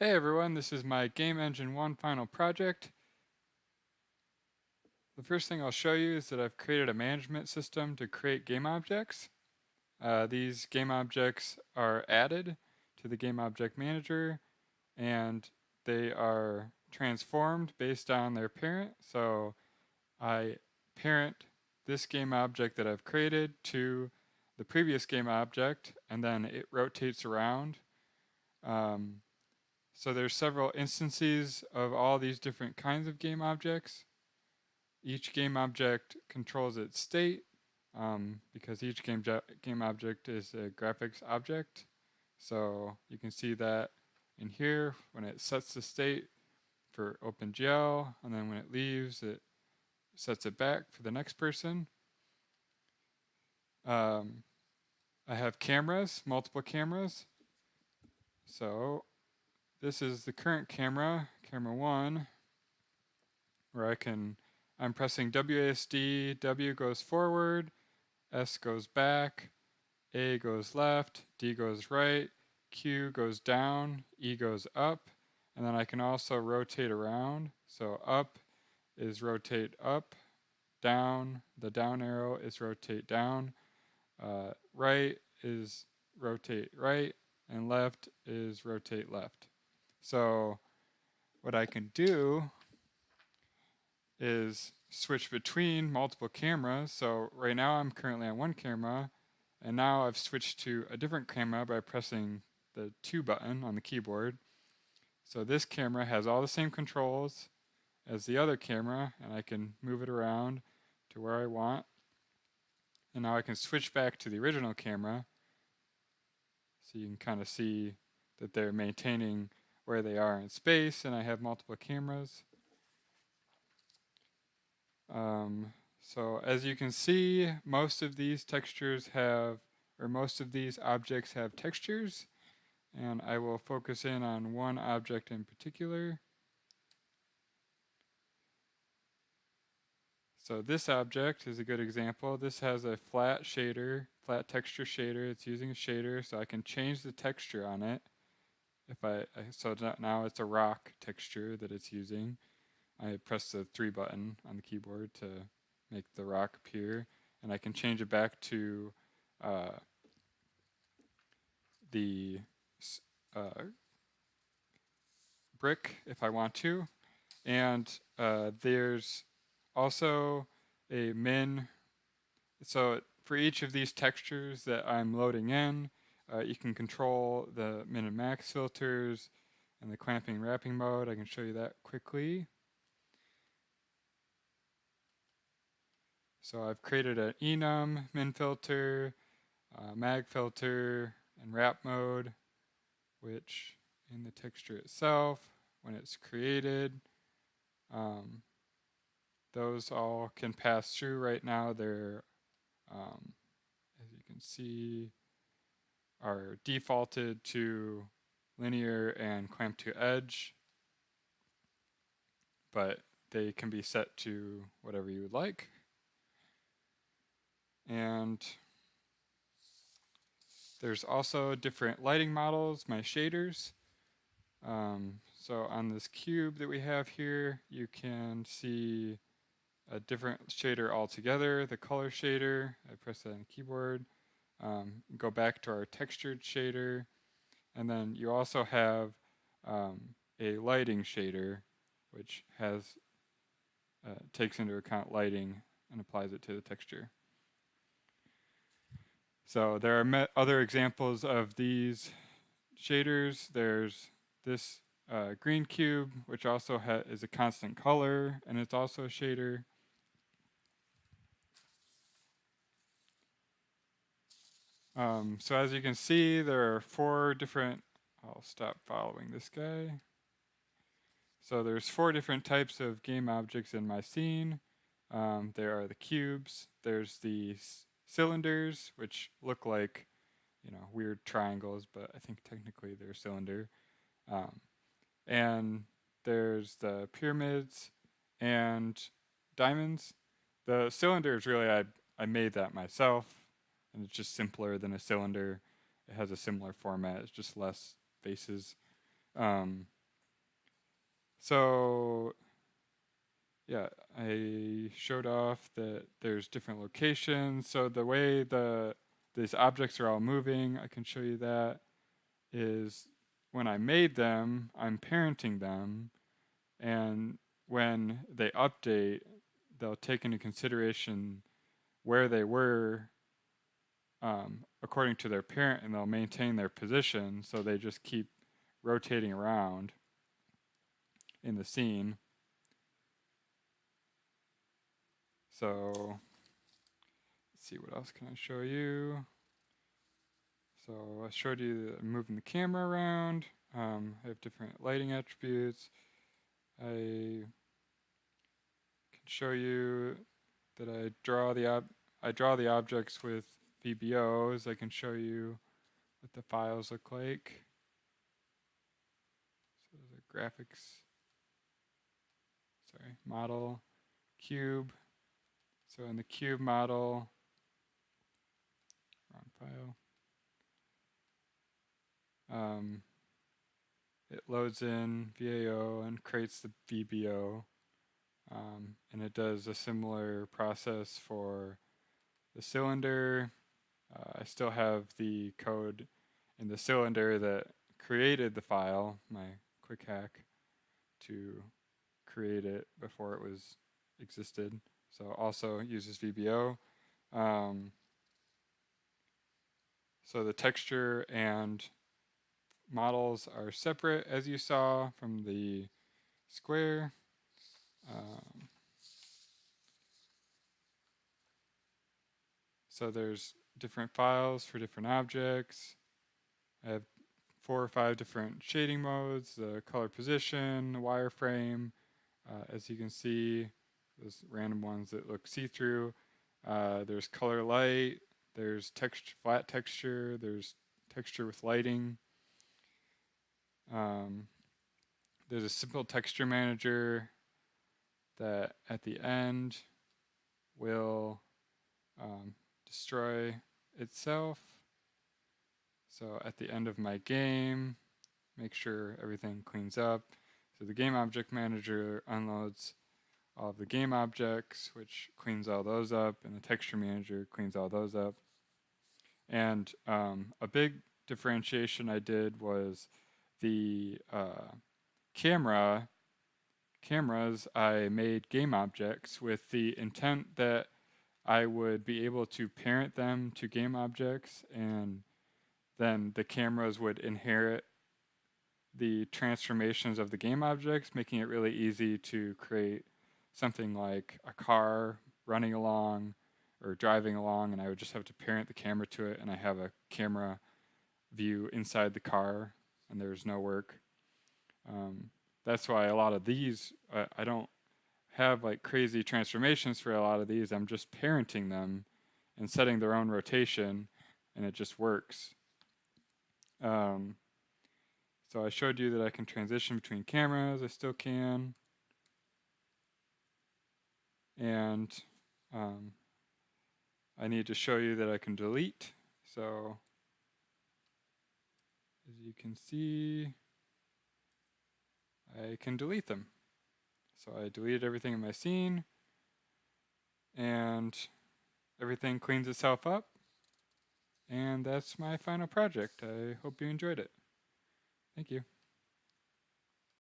Hey everyone, this is my Game Engine 1 final project. The first thing I'll show you is that I've created a management system to create game objects. These game objects are added to the Game Object Manager and they are transformed based on their parent. So I parent this game object that I've created to the previous game object and then it rotates around. So there's several instances of all these different kinds of game objects. Each game object controls its state because each game object is a graphics object. So you can see that in here when it sets the state for OpenGL, and then when it leaves, it sets it back for the next person. I have cameras, multiple cameras. So this is the current camera, camera 1, where I'm pressing WASD, W goes forward, S goes back, A goes left, D goes right, Q goes down, E goes up, and then I can also rotate around. So up is rotate up, down, the down arrow is rotate down, right is rotate right, and left is rotate left. So what I can do is switch between multiple cameras. So right now I'm currently on one camera, and now I've switched to a different camera by pressing the 2 button on the keyboard. So this camera has all the same controls as the other camera, and I can move it around to where I want. And now I can switch back to the original camera, so you can kind of see that they're maintaining where they are in space, and I have multiple cameras. So as you can see, most of these textures have, or most of these objects have textures, and I will focus in on one object in particular. So this object is a good example. This has a flat shader, flat texture shader. It's using a shader, so I can change the texture on it. So now it's a rock texture that it's using. I press the 3 button on the keyboard to make the rock appear, and I can change it back to the brick if I want to. And there's also a min. So for each of these textures that I'm loading in, you can control the min and max filters and the clamping wrapping mode. I can show you that quickly. So I've created an enum min filter, mag filter, and wrap mode, which in the texture itself, when it's created, those all can pass through. Right now they're, as you can see, are defaulted to linear and clamp to edge, but they can be set to whatever you would like. And there's also different lighting models, my shaders. So on this cube that we have here, you can see a different shader altogether, the color shader. I press that on the keyboard. Go back to our textured shader. And then you also have a lighting shader, which takes into account lighting and applies it to the texture. So there are other examples of these shaders. There's this green cube, which also is a constant color, and it's also a shader. So as you can see, there are 4 different, I'll stop following this guy. So there's 4 different types of game objects in my scene. There are the cubes, there's the cylinders, which look like, weird triangles, but I think technically they're a cylinder. And there's the pyramids and diamonds. The cylinders, really, I made that myself, and it's just simpler than a cylinder. It has a similar format, it's just less faces. So yeah, I showed off that there's different locations. So the way these objects are all moving, I can show you that, is when I made them, I'm parenting them, and when they update, they'll take into consideration where they were according to their parent, and they'll maintain their position, so they just keep rotating around in the scene. So let's see, what else can I show you? So I showed you that I'm moving the camera around. I have different lighting attributes. I can show you that I draw the objects with VBOs. I can show you what the files look like. So the graphics, sorry, model, cube. So in the cube model, wrong file, it loads in VAO and creates the VBO, and it does a similar process for the cylinder. I still have the code in the cylinder that created the file, my quick hack to create it before it was existed. So also uses VBO. So the texture and models are separate, as you saw from the square. So there's different files for different objects. I have 4 or 5 different shading modes, the color position, wireframe. As you can see, those random ones that look see-through. There's color light, there's flat texture, there's texture with lighting. There's a simple texture manager that at the end will destroy itself. So at the end of my game, make sure everything cleans up. So the game object manager unloads all of the game objects, which cleans all those up, and the texture manager cleans all those up. And a big differentiation I did was the cameras. I made game objects with the intent that I would be able to parent them to game objects, and then the cameras would inherit the transformations of the game objects, making it really easy to create something like a car running along or driving along, and I would just have to parent the camera to it, and I have a camera view inside the car, and there's no work. That's why a lot of these, I don't have like crazy transformations for a lot of these. I'm just parenting them and setting their own rotation, and it just works. So I showed you that I can transition between cameras. I still can. And I need to show you that I can delete. So as you can see, I can delete them. So I deleted everything in my scene, and everything cleans itself up. And that's my final project. I hope you enjoyed it. Thank you.